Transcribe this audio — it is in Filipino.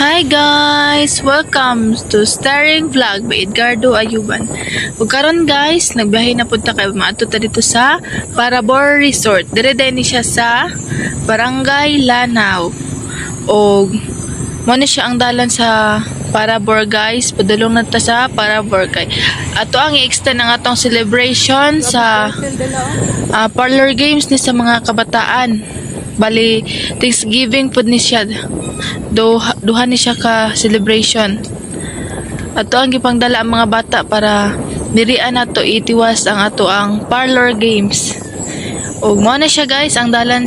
Hi guys! Welcome to Starring Vlog by Edgardo Ayuban. Ug karon guys, nagbiyahe na punta kay maato ta dito sa Parabor Resort. Dire ni siya sa Barangay Lanao. Og mo na siya ang dalan sa Parabor guys. Padulong na ta sa Parabor kay ato ang i-extend ang atong celebration sa parlor games ni sa mga kabataan. Bali Thanksgiving pud ni siya. Duha ni siya ka celebration. Ato ang gipangdala ang mga bata para dirian nato itiwas ang ato ang parlor games. Ug mao na siya guys ang dalan